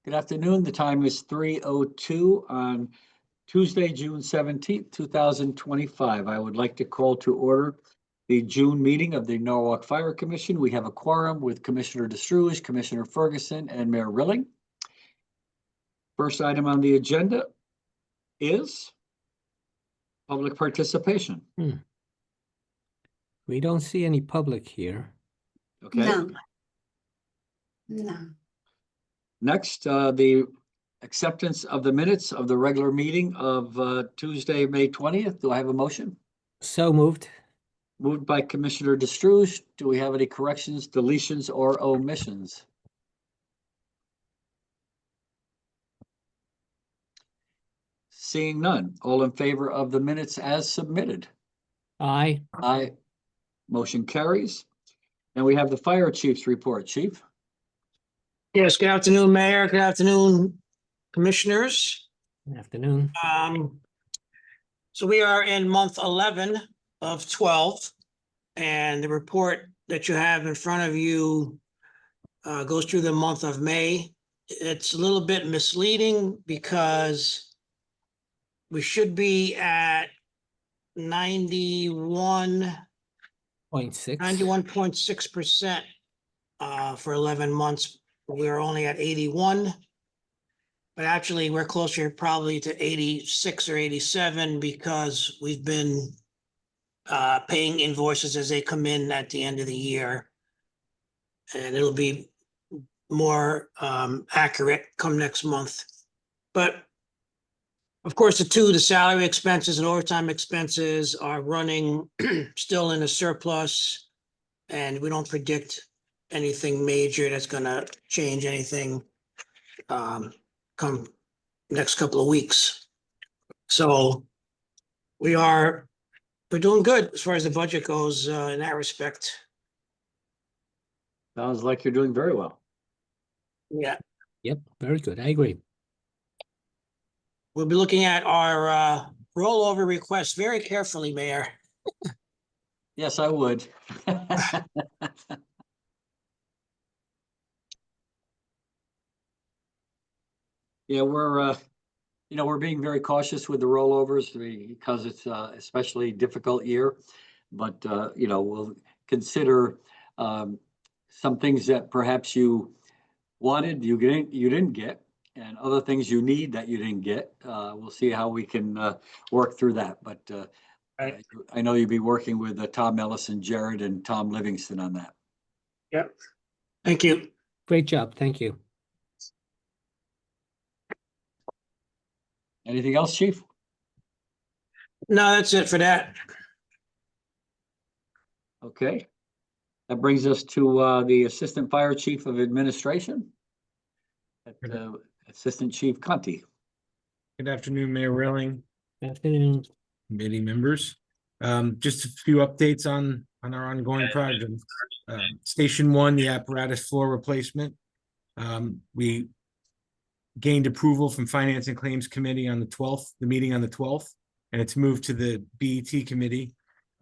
Good afternoon. The time is 3:02 on Tuesday, June 17th, 2025. I would like to call to order the June meeting of the Norwalk Fire Commission. We have a quorum with Commissioner DeStrouge, Commissioner Ferguson, and Mayor Rilling. First item on the agenda is public participation. We don't see any public here. Okay. No. Next, the acceptance of the minutes of the regular meeting of Tuesday, May 20th. Do I have a motion? So moved. Moved by Commissioner DeStrouge. Do we have any corrections, deletions, or omissions? Seeing none. All in favor of the minutes as submitted? Aye. Aye. Motion carries. And we have the fire chief's report. Chief? Yes, good afternoon, Mayor. Good afternoon, Commissioners. Good afternoon. So we are in month 11 of 12, and the report that you have in front of you goes through the month of May. It's a little bit misleading because we should be at 91.6% for 11 months. We're only at 81. But actually, we're closer probably to 86 or 87 because we've been paying invoices as they come in at the end of the year. And it'll be more accurate come next month. But of course, the salary expenses and overtime expenses are running still in a surplus. And we don't predict anything major that's going to change anything come next couple of weeks. So we're doing good as far as the budget goes in that respect. Sounds like you're doing very well. Yeah, Yep, very good. I agree. we'll be looking at our rollover request very carefully, Mayor. Yes, I would. Yeah, we're being very cautious with the rollovers because it's especially difficult year. But, we'll consider some things that perhaps you wanted, you didn't get, and other things you need that you didn't get. We'll see how we can work through that. But Right. I know you'll be working with Tom Ellison, Jared, and Tom Livingston on that. Yep. Thank you. Great job. Thank you. Anything else, Chief? No, that's it for that. Okay. That brings us to the Assistant Fire Chief of Administration, Assistant Chief Conti. Good afternoon, Mayor Rilling, Good afternoon. committee members. Just a few updates on our ongoing project. Station 1, the apparatus floor replacement. We gained approval from Finance and Claims Committee on the 12th, the meeting on the 12th, and it's moved to the BET committee.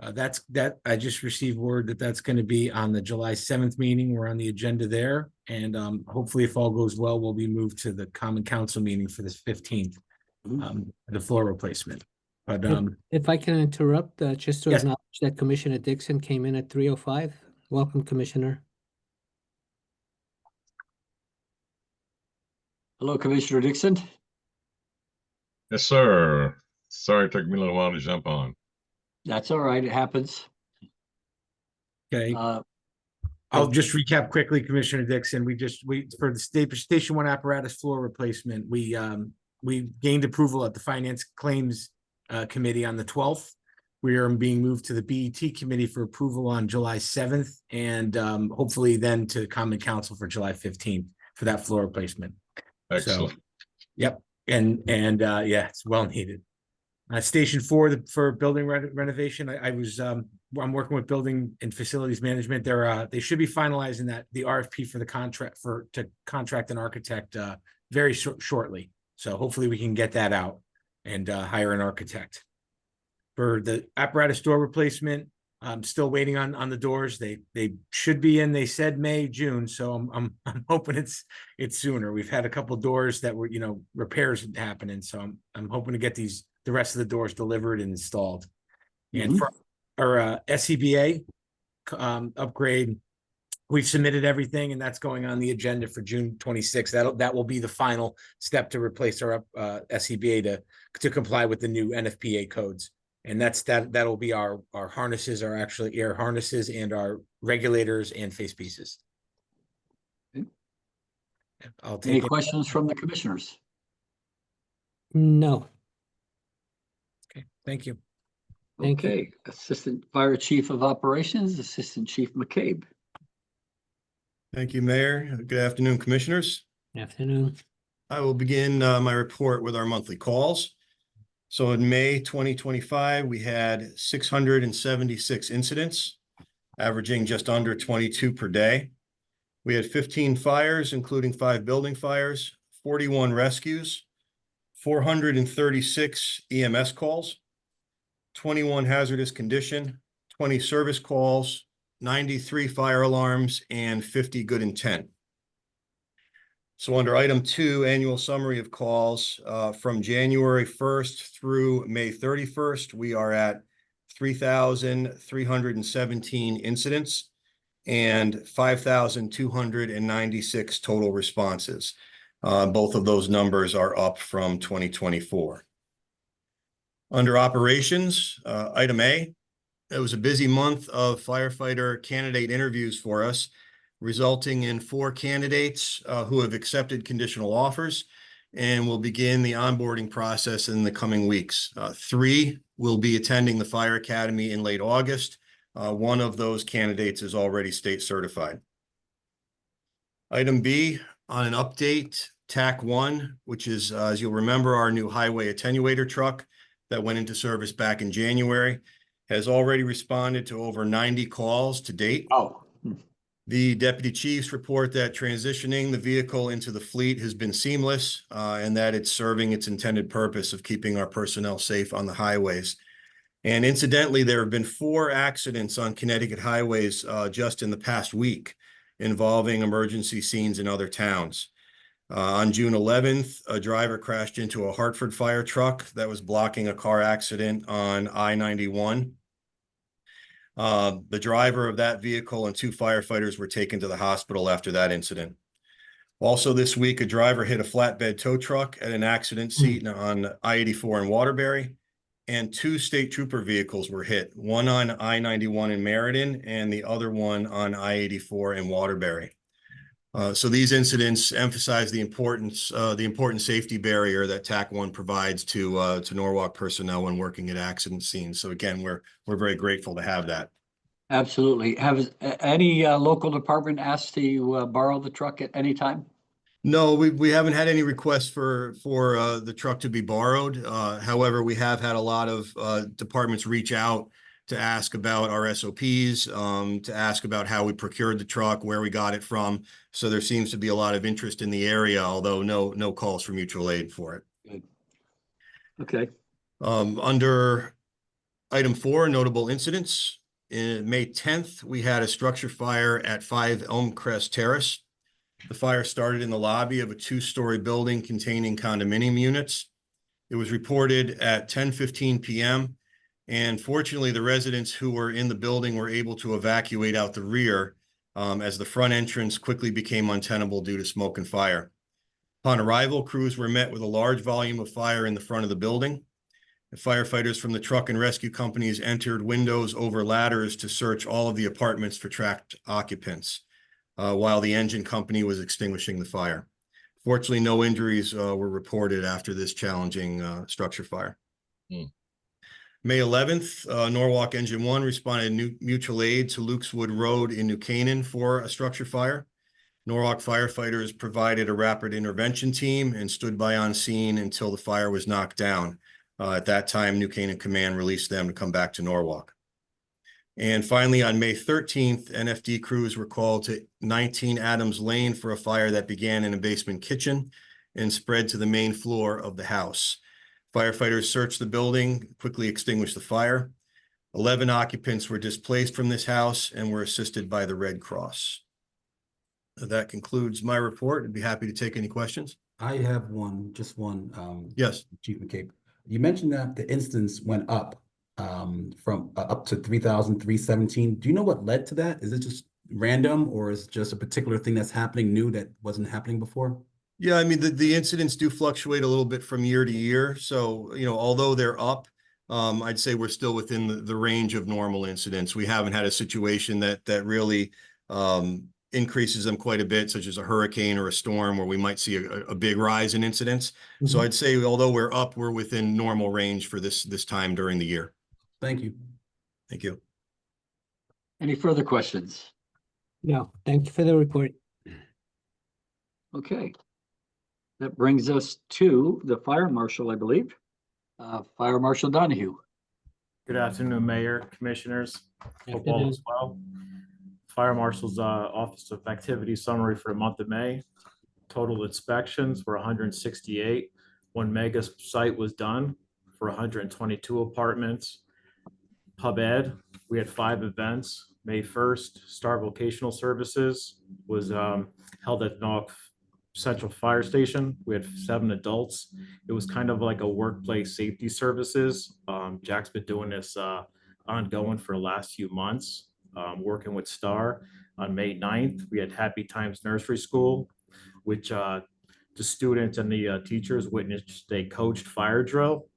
I just received word that that's going to be on the July 7th meeting. We're on the agenda there, and hopefully, if all goes well, we'll be moved to the Common Council meeting for this 15th, the floor replacement. But If I can interrupt, just to Yes. acknowledge that Commissioner Dixon came in at 3:05. Welcome, Commissioner. Hello, Commissioner Dixon. Yes, sir. Sorry, it took me a little while to jump on. That's all right. It happens. okay, Uh, I'll just recap quickly, Commissioner Dixon. For the Station 1 apparatus floor replacement, we gained approval at the Finance Claims Committee on the 12th. We are being moved to the BET committee for approval on July 7th, and hopefully then to Common Council for July 15th for that floor replacement. Excellent. So, yep, and yeah, it's well needed. Station 4 for building renovation. I'm working with building and facilities management. They should be finalizing the RFP for the contract to contract an architect very shortly. So hopefully we can get that out and hire an architect. For the apparatus door replacement, I'm still waiting on the doors. They should be in, they said May, June, so I'm hoping it's sooner. We've had a couple doors that were, repairs happening, so I'm hoping to get the rest of the doors delivered and installed. And for our SCBA upgrade, we've submitted everything, and that's going on the agenda for June 26th. That will be the final step to replace our SCBA to comply with the new NFPA codes. And that'll be our harnesses, are actually air harnesses, and our regulators and face pieces. I'll Any take it. questions from the commissioners? No, Okay, thank you. Thank you. Okay, Assistant Fire Chief of Operations, Assistant Chief McCabe. Thank you, Mayor. Good afternoon, Commissioners. afternoon. I will begin my report with our monthly calls. So in May 2025, we had 676 incidents, averaging just under 22 per day. We had 15 fires, including 5 building fires, 41 rescues, 436 EMS calls, 21 hazardous condition, 20 service calls, 93 fire alarms, and 50 good intent. So under item 2, annual summary of calls, from January 1st through May 31st, we are at 3,317 incidents and 5,296 total responses. Both of those numbers are up from 2024. Under operations, item A, it was a busy month of firefighter candidate interviews for us, resulting in 4 candidates who have accepted conditional offers and will begin the onboarding process in the coming weeks. 3 will be attending the Fire Academy in late August. One of those candidates is already state certified. Item B, on an update, TAC 1, which is, as you'll remember, our new highway attenuator truck that went into service back in January, has already responded to over 90 calls to date. Oh. The deputy chiefs report that transitioning the vehicle into the fleet has been seamless, and that it's serving its intended purpose of keeping our personnel safe on the highways. And incidentally, there have been 4 accidents on Connecticut highways just in the past week involving emergency scenes in other towns. On June 11th, a driver crashed into a Hartford fire truck that was blocking a car accident on I-91. The driver of that vehicle and 2 firefighters were taken to the hospital after that incident. Also this week, a driver hit a flatbed tow truck at an accident scene on I-84 in Waterbury, and 2 state trooper vehicles were hit, one on I-91 in Meriden and the other one on I-84 in Waterbury. So these incidents emphasize the important safety barrier that TAC 1 provides to Norwalk personnel when working at accident scenes. So again, we're very grateful to have that. Absolutely. Have any local department asked to borrow the truck at any time? No, we haven't had any requests for the truck to be borrowed. However, we have had a lot of departments reach out to ask about our SOPs, to ask about how we procured the truck, where we got it from. So there seems to be a lot of interest in the area, although no calls for mutual aid for it. Good. Okay. Under item 4, notable incidents. In May 10th, we had a structure fire at 5 Elmcrest Terrace. The fire started in the lobby of a 2-story building containing condominium units. It was reported at 10:15 p.m. And fortunately, the residents who were in the building were able to evacuate out the rear as the front entrance quickly became untenable due to smoke and fire. Upon arrival, crews were met with a large volume of fire in the front of the building. The firefighters from the truck and rescue companies entered windows over ladders to search all of the apartments for trapped occupants, while the engine company was extinguishing the fire. Fortunately, no injuries were reported after this challenging structure fire. May 11th, Norwalk Engine 1 responded mutual aid to Luke's Wood Road in New Canaan for a structure fire. Norwalk firefighters provided a rapid intervention team and stood by on scene until the fire was knocked down. At that time, New Canaan Command released them to come back to Norwalk. And finally, on May 13th, NFD crews were called to 19 Adams Lane for a fire that began in a basement kitchen and spread to the main floor of the house. Firefighters searched the building, quickly extinguished the fire. 11 occupants were displaced from this house and were assisted by the Red Cross. That concludes my report. I'd be happy to take any questions. I have one, just one, Yes. Chief McCabe. You mentioned that the incidence went up from up to 3,317. Do you know what led to that? Is it just random, or is it just a particular thing that's happening new that wasn't happening before? Yeah, I mean, the incidents do fluctuate a little bit from year to year. So, you know, although they're up, I'd say we're still within the range of normal incidents. We haven't had a situation that really increases them quite a bit, such as a hurricane or a storm where we might see a big rise in incidents. So Mhm. I'd say although we're up, we're within normal range for this time during the year. Thank you. Thank you. Any further questions? No, thank you for the report. Okay. That brings us to the fire marshal, I believe. Fire Marshal Donahue. Good afternoon, Mayor, Commissioners. Hope all Afternoon. is well. Fire Marshal's Office of Activity Summary for the month of May. Total inspections were 168. One mega site was done for 122 apartments. Pub Ed, we had 5 events. May 1st, Star Vocational Services was held at Norwalk Central Fire Station. We had 7 adults. It was kind of like a workplace safety services. Jack's been doing this ongoing for the last few months, working with Star. On May 9th, we had Happy Times Nursery School, which the students and the teachers witnessed a coached fire drill.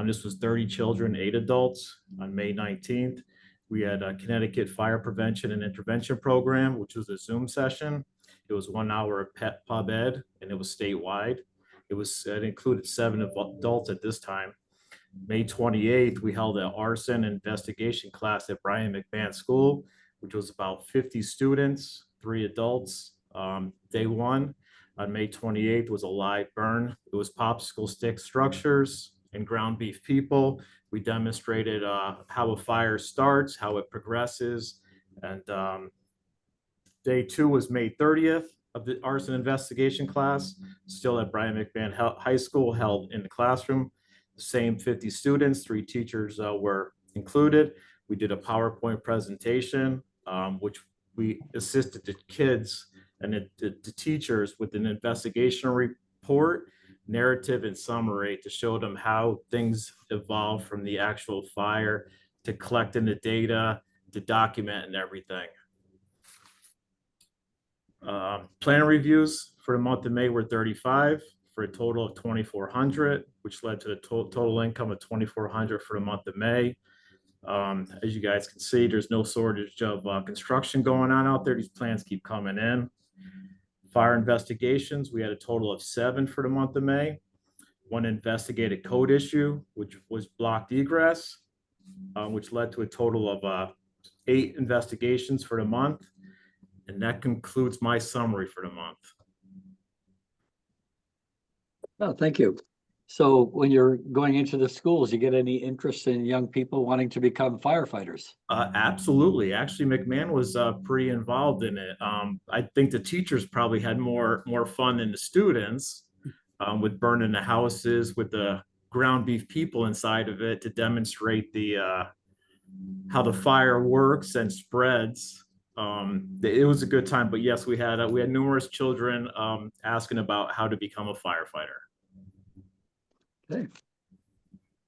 This was 30 children, 8 adults. On May 19th, we had a Connecticut Fire Prevention and Intervention Program, which was a Zoom session. It was 1 hour of Pub Ed, and it was statewide. It included 7 adults at this time. May 28th, we held an arson investigation class at Brian McMahon School, which was about 50 students, 3 adults. Day 1 on May 28th was a live burn. It was popsicle stick structures and ground beef people. We demonstrated how a fire starts, how it progresses, and Day 2 was May 30th of the arson investigation class, still at Brian McMahon High School, held in the classroom. The same 50 students, 3 teachers were included. We did a PowerPoint presentation, which we assisted the kids and the teachers with an investigation report, narrative, and summary to show them how things evolved from the actual fire to collecting the data, to document and everything. Plan reviews for the month of May were 35 for a total of 2,400, which led to the total income of 2,400 for the month of May. As you guys can see, there's no shortage of construction going on out there. These plans keep coming in. Fire investigations, we had a total of 7 for the month of May. 1 investigated code issue, which was blocked egress, which led to a total of 8 investigations for the month. And that concludes my summary for the month. Oh, thank you. So when you're going into the schools, you get any interest in young people wanting to become firefighters? Absolutely. Actually, McMahon was pretty involved in it. I think the teachers probably had more fun than the students with burning the houses with the ground beef people inside of it to demonstrate the how the fire works and spreads. It was a good time, but yes, we had numerous children asking about how to become a firefighter. Okay.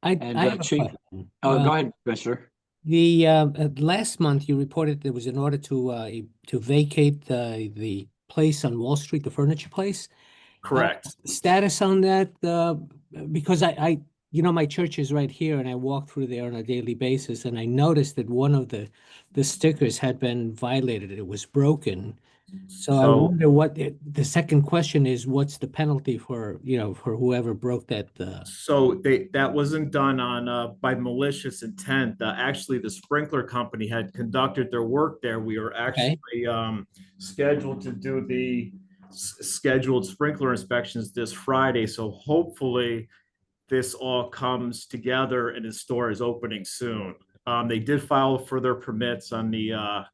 I And, have a Chief- question. Oh, go ahead, Commissioner. The last month you reported there was an order to vacate the place on Wall Street, the furniture place. Correct. Status on that, because I my church is right here and I walk through there on a daily basis and I noticed that one of the stickers had been violated. It was broken. So I So- wonder what the second question is, what's the penalty for whoever broke that? So that wasn't done on by malicious intent. Actually, the sprinkler company had conducted their work there. We were actually scheduled to do the scheduled sprinkler inspections this Friday. So hopefully this all comes together and the store is opening soon. They did file for their permits on the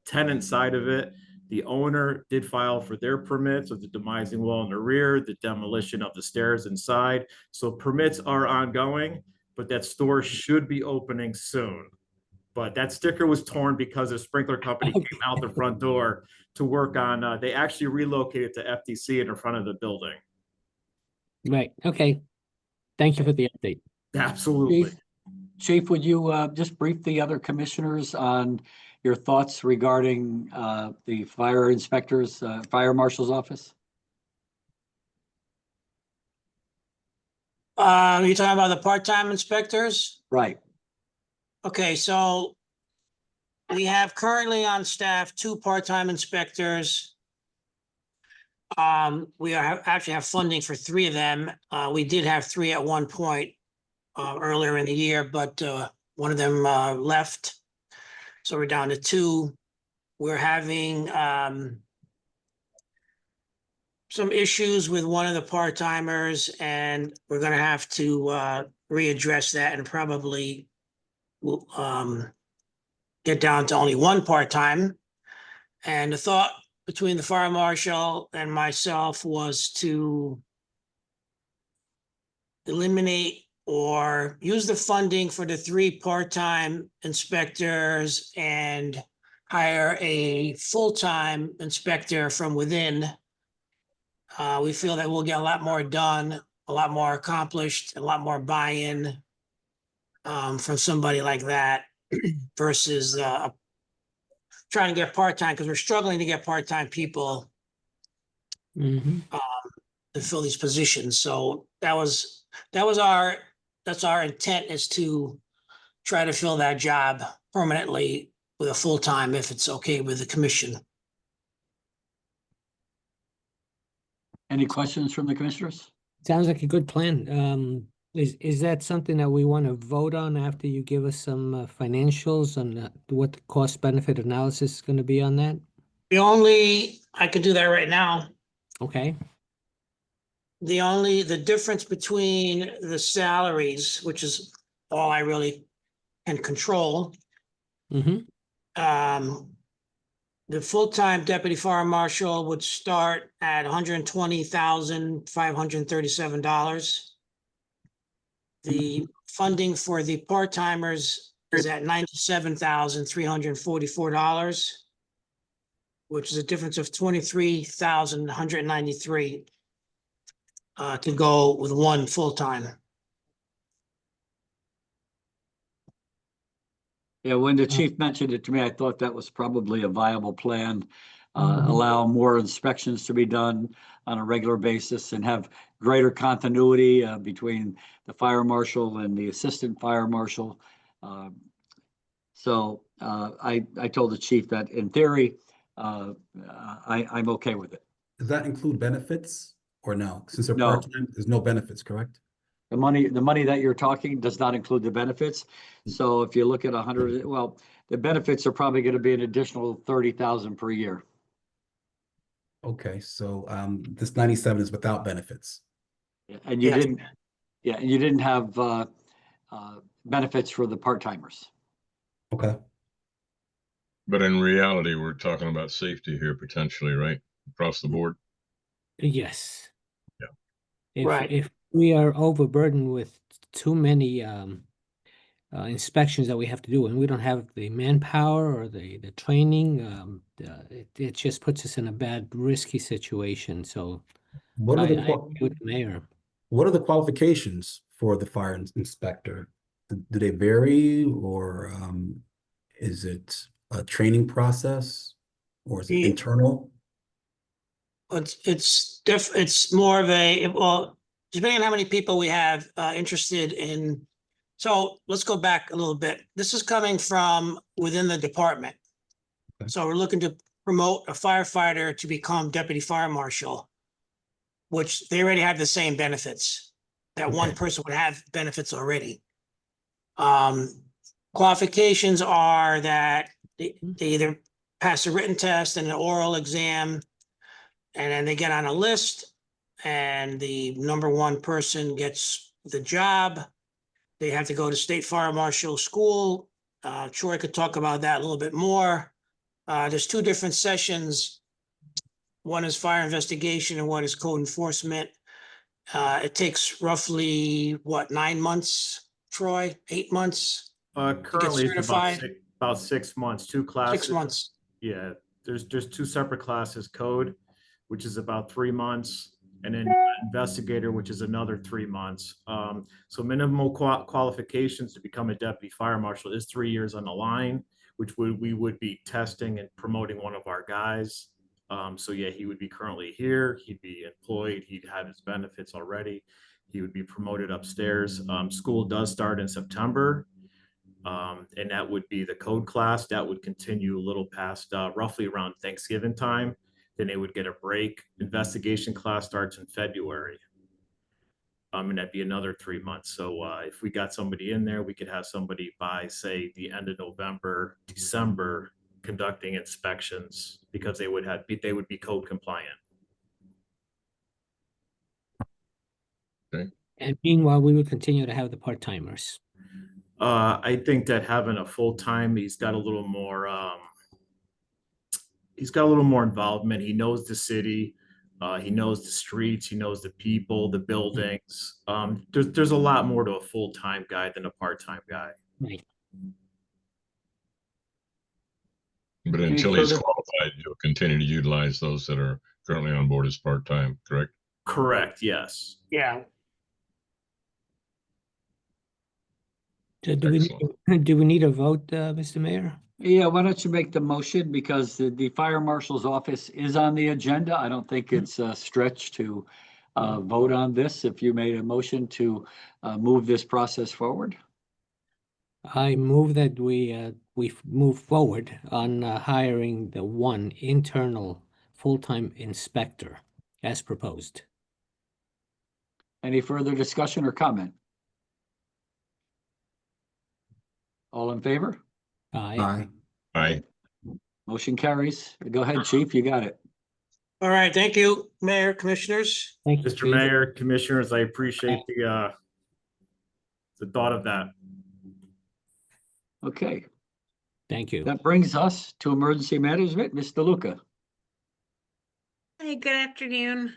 tenant side of it. The owner did file for their permits of the demising wall in the rear, the demolition of the stairs inside. So permits are ongoing, but that store should be opening soon. But that sticker was torn because a sprinkler company Okay. came out the front door to work on, they actually relocated to FTC in the front of the building. Right, okay. Thank you for the update. Absolutely. Chief, would you just brief the other commissioners on your thoughts regarding the fire inspectors, fire marshal's office? You're talking about the part-time inspectors? Right. Okay, so we have currently on staff 2 part-time inspectors. We actually have funding for 3 of them. We did have 3 at one point earlier in the year, but one of them left. So we're down to 2. We're having some issues with one of the part-timers, and we're gonna have to readdress that and probably get down to only 1 part-time. And the thought between the fire marshal and myself was to eliminate or use the funding for the 3 part-time inspectors and hire a full-time inspector from within. We feel that we'll get a lot more done, a lot more accomplished, a lot more buy-in from somebody like that versus trying to get part-time, because we're struggling to get part-time people Mhm. to fill these positions. So that's our intent, is to try to fill that job permanently with a full-time, if it's okay with the commission. Any questions from the commissioners? Sounds like a good plan. Is that something that we want to vote on after you give us some financials on what the cost benefit analysis is going to be on that? I could do that right now. Okay, The difference between the salaries, which is all I really can control. mm-hmm, The full-time deputy fire marshal would start at $120,537. The funding for the part-timers is at $97,344, which is a difference of $23,193 to go with 1 full-time. Yeah, when the chief mentioned it to me, I thought that was probably a viable plan. Mhm. Allow more inspections to be done on a regular basis and have greater continuity between the fire marshal and the assistant fire marshal. So I told the chief that in theory, I'm okay with it. Does that include benefits or no? Since they're No. part-time, there's no benefits, correct? The money that you're talking does not include the benefits. So if you look at 100, well, the benefits are probably going to be an additional 30,000 per year. Okay, so this 97 is without benefits. And you Yes. didn't, yeah, and you didn't have benefits for the part-timers. Okay. But in reality, we're talking about safety here potentially, right? Across the board. yes. Yeah. Right. If we are overburdened with too many inspections that we have to do, and we don't have the manpower or the training, it just puts us in a bad, risky situation. So What I are the agree with the mayor. what are the qualifications for the fire inspector? Do they vary, or is it a training process, or is it Yeah. internal? It's more of well, depending on how many people we have interested in. So let's go back a little bit. This is coming from within the department. Okay. So we're looking to promote a firefighter to become deputy fire marshal, which they already have the same benefits. That one Okay. person would have benefits already. Qualifications are that they either pass a written test and an oral exam, and then they get on a list, and the number 1 person gets the job. They have to go to state fire marshal school. Troy could talk about that a little bit more. There's 2 different sessions. One is fire investigation and one is code enforcement. It takes roughly, 9 months, Troy? 8 months? Currently, it's about certified? About 6 months, two classes. 6 months. Yeah, there's two separate classes, code, which is about 3 months, and then investigator, which is another 3 months. So minimal qualifications to become a deputy fire marshal is 3 years on the line, which we would be testing and promoting one of our guys. So yeah, he would be currently here, he'd be employed, he'd have his benefits already. He would be promoted upstairs. School does start in September. And that would be the code class. That would continue a little past roughly around Thanksgiving time. Then they would get a break. Investigation class starts in February. And that'd be another 3 months. So if we got somebody in there, we could have somebody by, say, the end of November, December, conducting inspections because they would be code compliant. And meanwhile, we will continue to have the part-timers. I think that having a full-time, he's got a little more involvement. He knows the city, he knows the streets, he knows the people, the buildings. There's a lot more to a full-time guy than a part-time guy. Right. But Any until he's further- qualified, you'll continue to utilize those that are currently on board as part-time, correct? Correct, yes. Yeah. So do we need a vote, Mr. Mayor? Yeah, why don't you make the motion because the fire marshal's office is on the agenda. I don't think it's a stretch to vote on this. If you made a motion to move this process forward. I move that we move forward on hiring the one internal full-time inspector as proposed. Any further discussion or comment? All in favor? Aye. Aye. Motion carries. Go ahead, chief, you got it. All right, thank you, Mayor, Commissioners. Thank you, Mr. Chief. Mayor, Commissioners, I appreciate the thought of that. Okay, Thank you. that brings us to emergency management. Mr. Luca. Hey, good afternoon.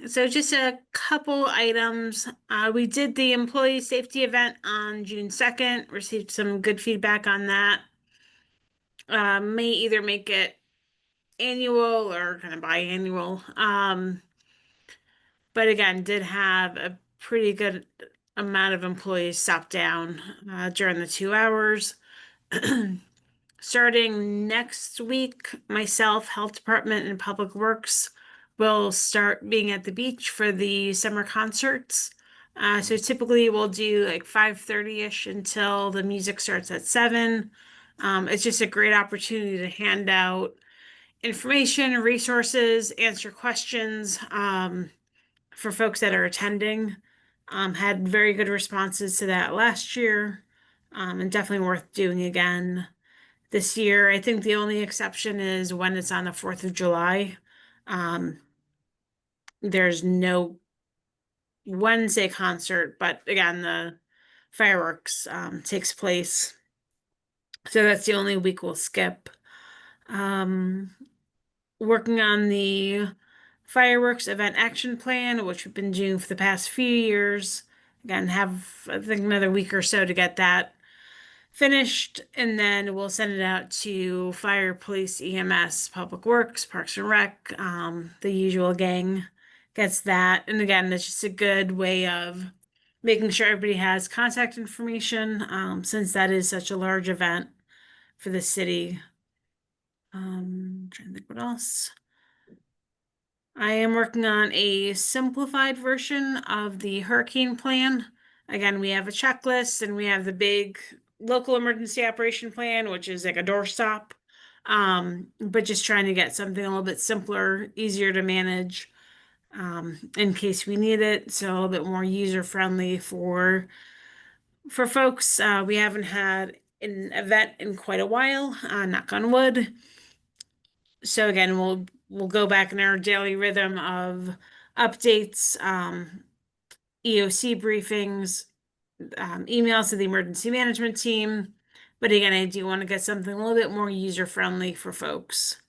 So just a couple items. We did the employee safety event on June 2nd, received some good feedback on that. May either make it annual or kind of biannual. But again, did have a pretty good amount of employees stop down during the 2 hours. Starting next week, myself, Health Department, and Public Works will start being at the beach for the summer concerts. So typically we'll do like 5:30-ish until the music starts at 7. It's just a great opportunity to hand out information, resources, answer questions for folks that are attending. Had very good responses to that last year, and definitely worth doing again this year. I think the only exception is when it's on the 4th of July. There's no Wednesday concert, but again, the fireworks takes place. So that's the only week we'll skip. Working on the fireworks event action plan, which we've been doing for the past few years. Again, have I think another week or so to get that finished, and then we'll send it out to fire, police, EMS, Public Works, Parks and Rec. The usual gang gets that. And again, it's just a good way of making sure everybody has contact information, since that is such a large event for the city. Trying to think what else. I am working on a simplified version of the hurricane plan. Again, we have a checklist and we have the big local emergency operation plan, which is like a doorstop. But just trying to get something a little bit simpler, easier to manage, in case we need it. So a little bit more user friendly for folks. We haven't had an event in quite a while, knock on wood. So again, we'll go back in our daily rhythm of updates, EOC briefings, emails to the emergency management team. But again, I do want to get something a little bit more user-friendly for folks.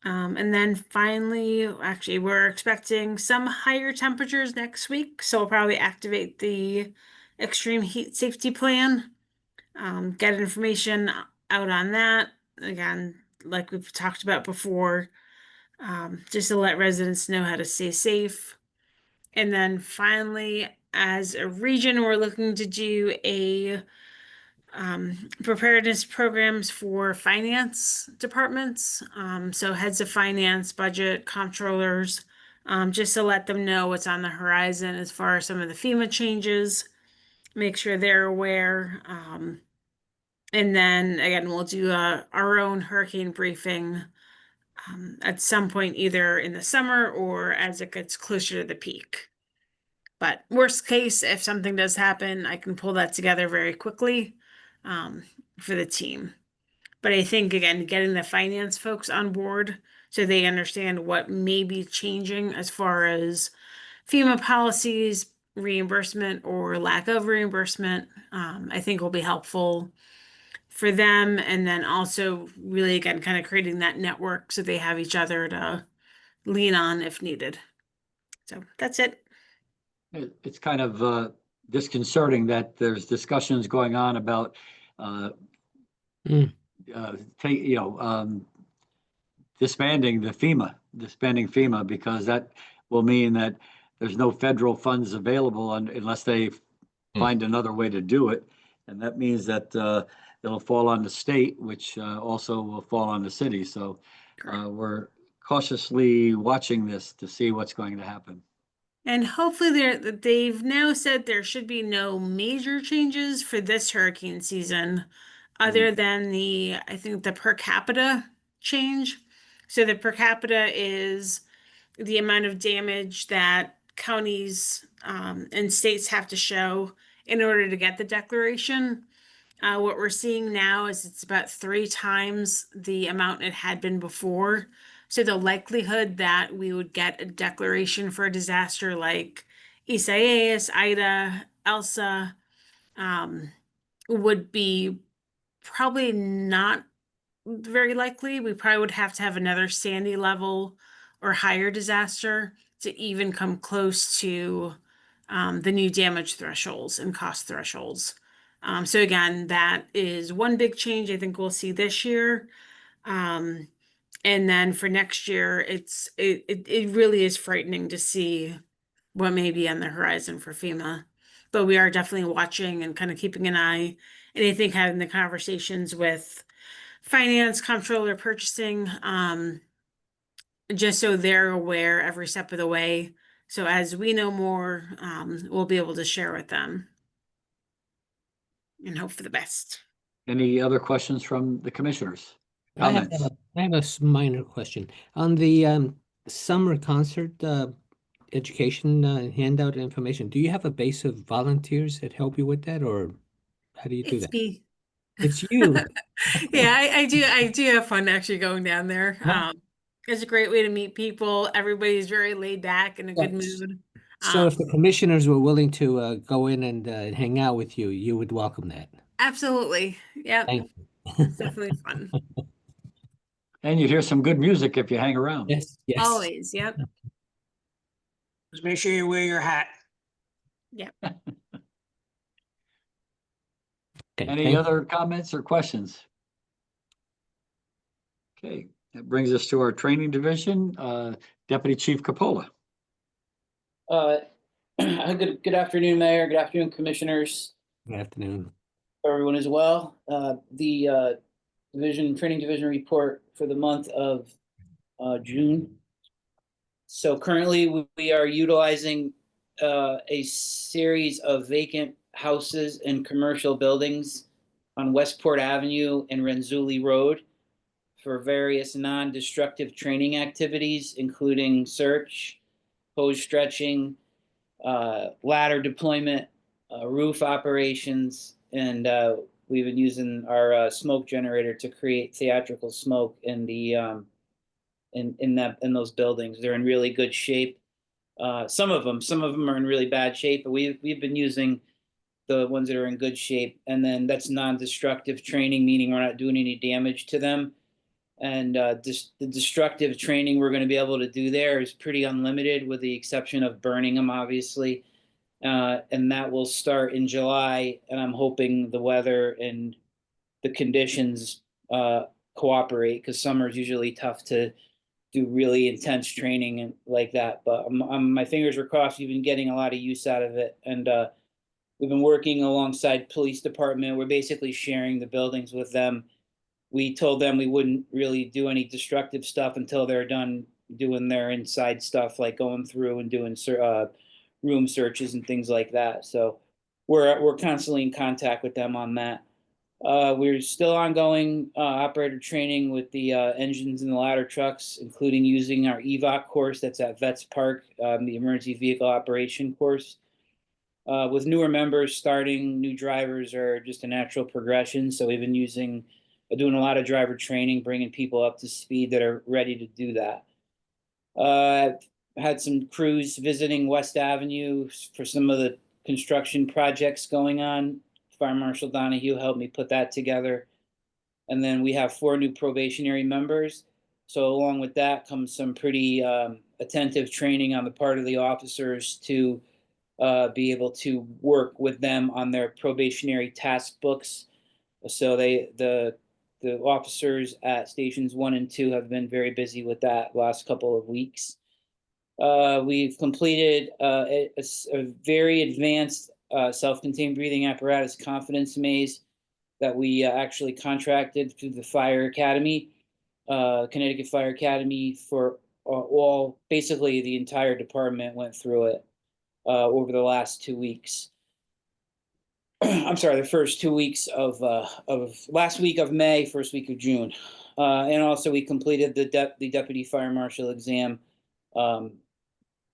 And then finally, actually, we're expecting some higher temperatures next week. So we'll probably activate the extreme heat safety plan. get information out on that. Again, like we've talked about before, just to let residents know how to stay safe. And then finally, as a region, we're looking to do a preparedness programs for finance departments. So heads of finance, budget, comptrollers, just to let them know what's on the horizon as far as some of the FEMA changes, make sure they're aware. And then again, we'll do our own hurricane briefing at some point, either in the summer or as it gets closer to the peak. But worst case, if something does happen, I can pull that together very quickly for the team. But I think, again, getting the finance folks on board so they understand what may be changing as far as FEMA policies, reimbursement or lack of reimbursement, I think will be helpful for them. And then also really, again, kind of creating that network so they have each other to lean on if needed. So that's it. It's kind of disconcerting that there's discussions going on about disbanding FEMA, because that will mean that there's no federal funds available unless they find another way to do it. And that means that it'll fall on the state, which also will fall on the city. So we're cautiously watching this to see what's going to happen. And hopefully they've now said there should be no major changes for this hurricane season other than I think the per capita change. So the per capita is the amount of damage that counties and states have to show in order to get the declaration. What we're seeing now is it's about 3 times the amount it had been before. So the likelihood that we would get a declaration for a disaster like Isaias, Ida, Elsa, would be probably not very likely. We probably would have to have another Sandy level or higher disaster to even come close to the new damage thresholds and cost thresholds. So again, that is one big change I think we'll see this year. And then for next year, it really is frightening to see what may be on the horizon for FEMA. But we are definitely watching and kind of keeping an eye. And I think having the conversations with finance, comptroller, purchasing, just so they're aware every step of the way. So as we know more, we'll be able to share with them and hope for the best. Any other questions from the commissioners? I have a minor question on the summer concert education handout information. Do you have a base of volunteers that help you with that, or how do you do It's that? me. It's you. Yeah, I do have fun actually going down there. It's a great way to meet people. Everybody's very laid back and a good Yes. mood. So if the commissioners were willing to go in and hang out with you, you would welcome that. Absolutely. Yep. Thank you. It's definitely fun. And you hear some good music if you hang around. Yes, yes. Always. Yep. Just make sure you wear your hat. Yep. Okay, Any other comments or questions? Okay, that brings us to our training division. Deputy Chief Capola. Good afternoon, Mayor. Good afternoon, Commissioners. Good afternoon. Everyone as well. The training division report for the month of June. So currently we are utilizing a series of vacant houses and commercial buildings on Westport Avenue and Renzulli Road for various non-destructive training activities, including search, hose stretching, ladder deployment, roof operations, and we've been using our smoke generator to create theatrical smoke in the in those buildings. They're in really good shape. Some of them are in really bad shape, but we've been using the ones that are in good shape, and then that's non-destructive training, meaning we're not doing any damage to them. And the destructive training we're going to be able to do there is pretty unlimited, with the exception of burning them, obviously. And that will start in July, and I'm hoping the weather and the conditions cooperate, because summer is usually tough to do really intense training and like that. But my fingers are crossed. We've been getting a lot of use out of it, and we've been working alongside police department. We're basically sharing the buildings with them. We told them we wouldn't really do any destructive stuff until they're done doing their inside stuff, like going through and doing room searches and things like that. So we're constantly in contact with them on that. We're still ongoing operator training with the engines and the ladder trucks, including using our EVOC course that's at Vets Park, the emergency vehicle operation course. With newer members starting, new drivers are just a natural progression. So we've been doing a lot of driver training, bringing people up to speed that are ready to do that. I've had some crews visiting West Avenue for some of the construction projects going on. Fire Marshal Donahue helped me put that together. And then we have 4 new probationary members. So along with that comes some pretty attentive training on the part of the officers to be able to work with them on their probationary task books. So the officers at stations 1 and 2 have been very busy with that last couple of weeks. We've completed a very advanced self-contained breathing apparatus confidence maze that we actually contracted through the Fire Academy, Connecticut Fire Academy, for basically the entire department went through it over the last 2 weeks. I'm sorry, the first 2 weeks of last week of May, first week of June. And also we completed the deputy fire marshal exam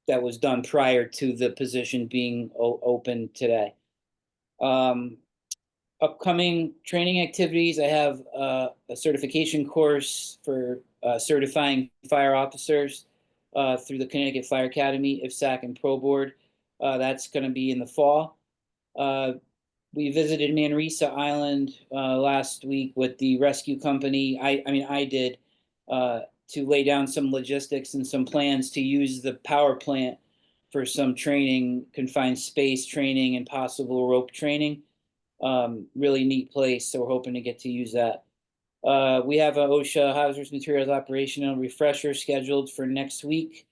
that was done prior to the position being open today. Upcoming training activities, I have a certification course for certifying fire officers through the Connecticut Fire Academy, IFSAC, and Pro Board. That's going to be in the fall. We visited Manresa Island last week with the rescue company. I did, to lay down some logistics and some plans to use the power plant for some training, confined space training, and possible rope training. Really neat place, so we're hoping to get to use that. We have a OSHA hazardous materials operational refresher scheduled for next week.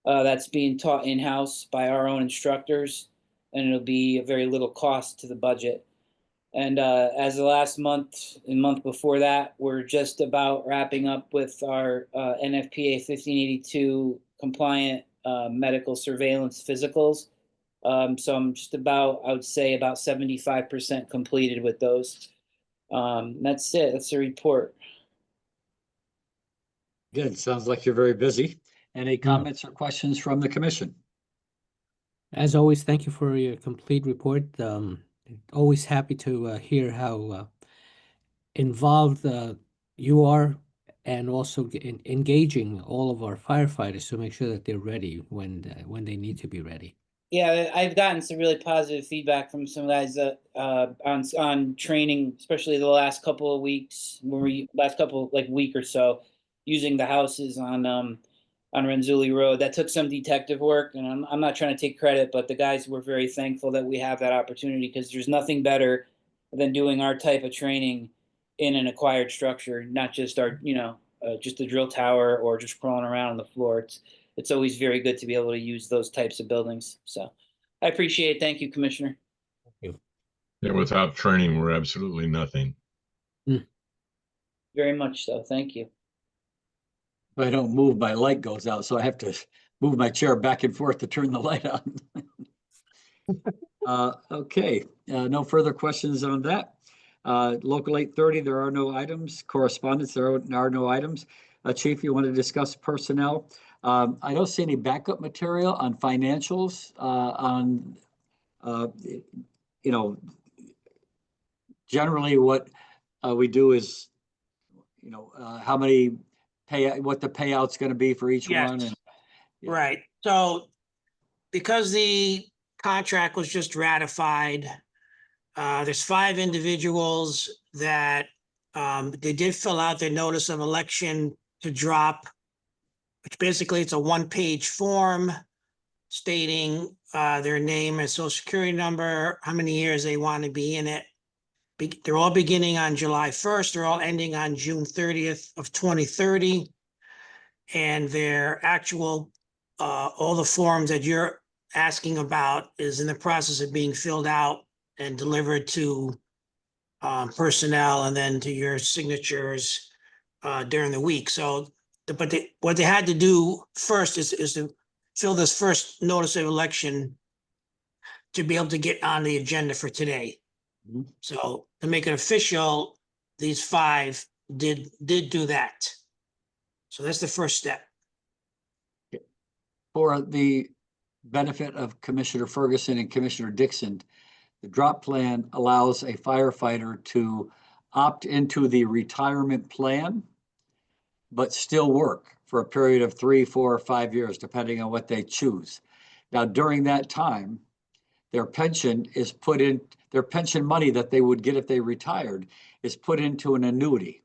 That's being taught in-house by our own instructors, and it'll be a very little cost to the budget. And as the last month and month before that, we're just about wrapping up with our NFPA 1582 compliant medical surveillance physicals. So I'm just about, I would say, about 75% completed with those. That's it. That's the report. Good. Sounds like you're very busy. Any comments or questions from the commission? As always, thank you for your complete report. Always happy to hear how involved you are, and also engaging all of our firefighters to make sure that they're ready when they need to be ready. Yeah, I've gotten some really positive feedback from some guys on training, especially the last couple of weeks, week or so, using the houses on Renzulli Road. That took some detective work, and I'm not trying to take credit, but the guys were very thankful that we have that opportunity, because there's nothing better than doing our type of training in an acquired structure, not just our, just the drill tower or just crawling around on the floor. It's always very good to be able to use those types of buildings. So I appreciate it. Thank you, Commissioner. Yeah, without training, we're absolutely nothing. Very much so. Thank you. If I don't move, my light goes out, so I have to move my chair back and forth to turn the light on. Okay, no further questions on that. Local 830, there are no items. Correspondence, there are no items. Chief, you want to discuss personnel? I don't see any backup material on financials, generally what we do is, how many what the payout's going to be for each Yes. one. And, Right. So because the contract was just ratified, there's 5 individuals that they did fill out their notice of election to drop, which basically it's a 1-page form stating their name and social security number, how many years they want to be in it. They're all beginning on July 1st. They're all ending on June 30th of 2030. And their actual, all the forms that you're asking about is in the process of being filled out and delivered to personnel and then to your signatures during the week. So, but what they had to do first is to fill this first notice of election to be able to get on the agenda for today. Mhm. So to make it official, these 5 did do that. So that's the first step. For the benefit of Commissioner Ferguson and Commissioner Dixon, the drop plan allows a firefighter to opt into the retirement plan, but still work for a period of 3, 4, or 5 years, depending on what they choose. Now, during that time, their pension is put in, their pension money that they would get if they retired is put into an annuity.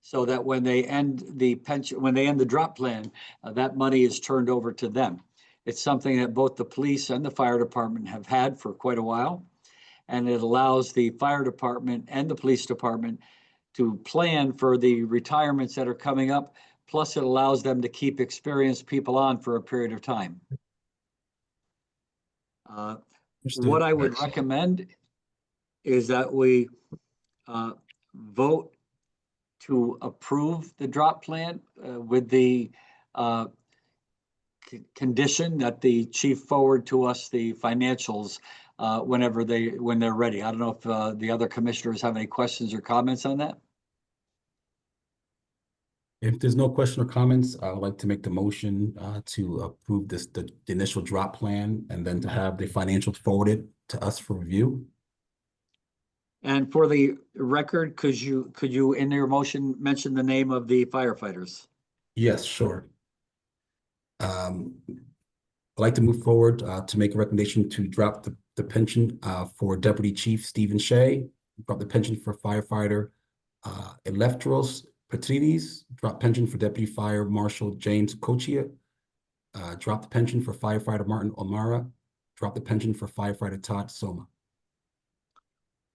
So that when they end the pension, when they end the drop plan, that money is turned over to them. It's something that both the police and the fire department have had for quite a while. And it allows the fire department and the police department to plan for the retirements that are coming up. Plus, it allows them to keep experienced people on for a period of time. What I would recommend is that we vote to approve the drop plan with the condition that the chief forward to us the financials when they're ready. I don't know if the other commissioners have any questions or comments on that. If there's no question or comments, I would like to make the motion to approve the initial drop plan and then to have the financials forwarded to us for review. And for the record, could you in your motion mention the name of the firefighters? Yes, sure. I'd like to move forward to make a recommendation to drop the pension for Deputy Chief Stephen Shea, drop the pension for firefighter Eleftheros Petridis, drop pension for Deputy Fire Marshal James Kochia, drop the pension for firefighter Martin O'Mara, drop the pension for firefighter Todd Soma.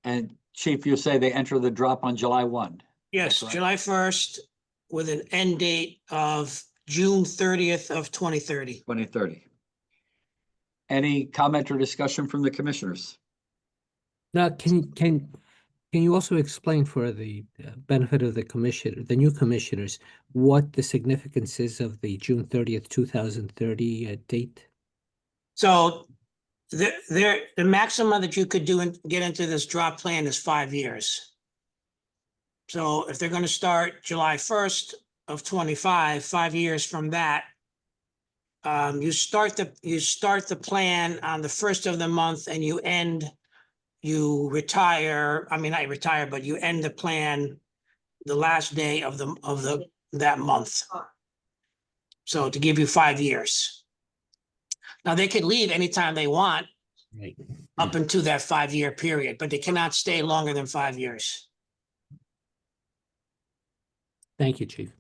And Chief, you say they enter the drop on July 1? Yes, correct? July 1st with an end date of June 30th of 2030. 2030. Any comment or discussion from the commissioners? Now, can you also explain for the benefit of the new commissioners, what the significance is of the June 30th, 2030 date? So the maximum that you could do and get into this drop plan is 5 years. So if they're going to start July 1st of 25, 5 years from that, you start the plan on the first of the month and you end. You retire. I mean, not retire, but you end the plan the last day of that month. So to give you 5 years. Now they could leave anytime they want. Right. Up into that 5-year period, but they cannot stay longer than 5 years. Thank you, Chief.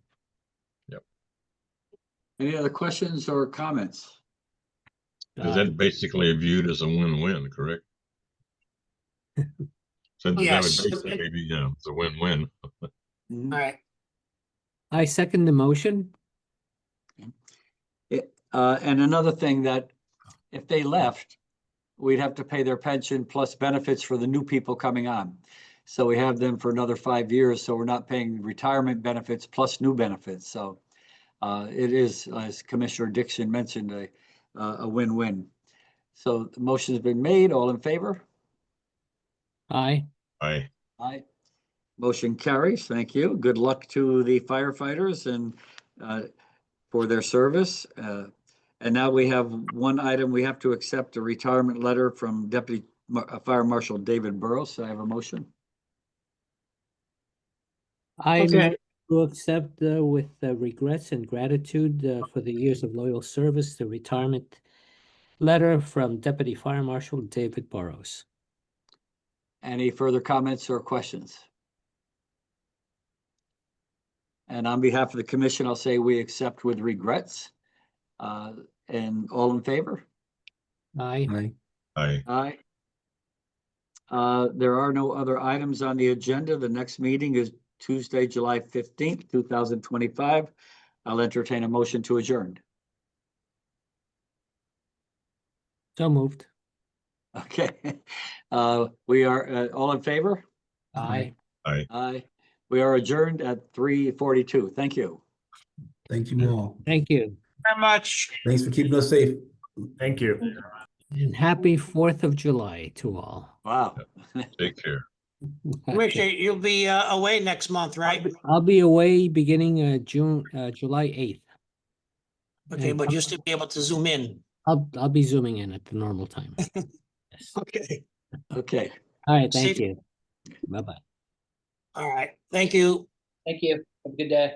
Any other questions or comments? Is that basically viewed as a win-win, correct? So that would Yes. basically be, yeah, it's a win-win. All right. I second the motion. And another thing that if they left, we'd have to pay their pension plus benefits for the new people coming on. So we have them for another 5 years, so we're not paying retirement benefits plus new benefits. So it is, as Commissioner Dixon mentioned, a win-win. So the motion has been made. All in favor? Aye. Aye. Aye. Motion carries. Thank you. Good luck to the firefighters and for their service. And now we have one item. We have to accept a retirement letter from Deputy Fire Marshal David Burrows. I have a motion. I Okay. move to accept with regrets and gratitude for the years of loyal service, the retirement letter from Deputy Fire Marshal David Burrows. Any further comments or questions? And on behalf of the commission, I'll say we accept with regrets. And all in favor? Aye. Aye. Aye. There are no other items on the agenda. The next meeting is Tuesday, July 15th, 2025. I'll entertain a motion to adjourn. So moved. Okay. We are all in favor? Aye. Aye. We are adjourned at 3:42. Thank you. Thank you all. Thank you. Very much. Thanks for keeping us safe. Thank you. And happy 4th of July to all. Wow. Take care. Rich, you'll be away next month, right? I'll be away beginning July 8th. Okay, and but you'll still be able to zoom in. I'll be zooming in at the normal time. Yes. Okay, Okay. All right, thank Safe- you. Bye-bye. all right. Thank you. Thank you. Have a good day.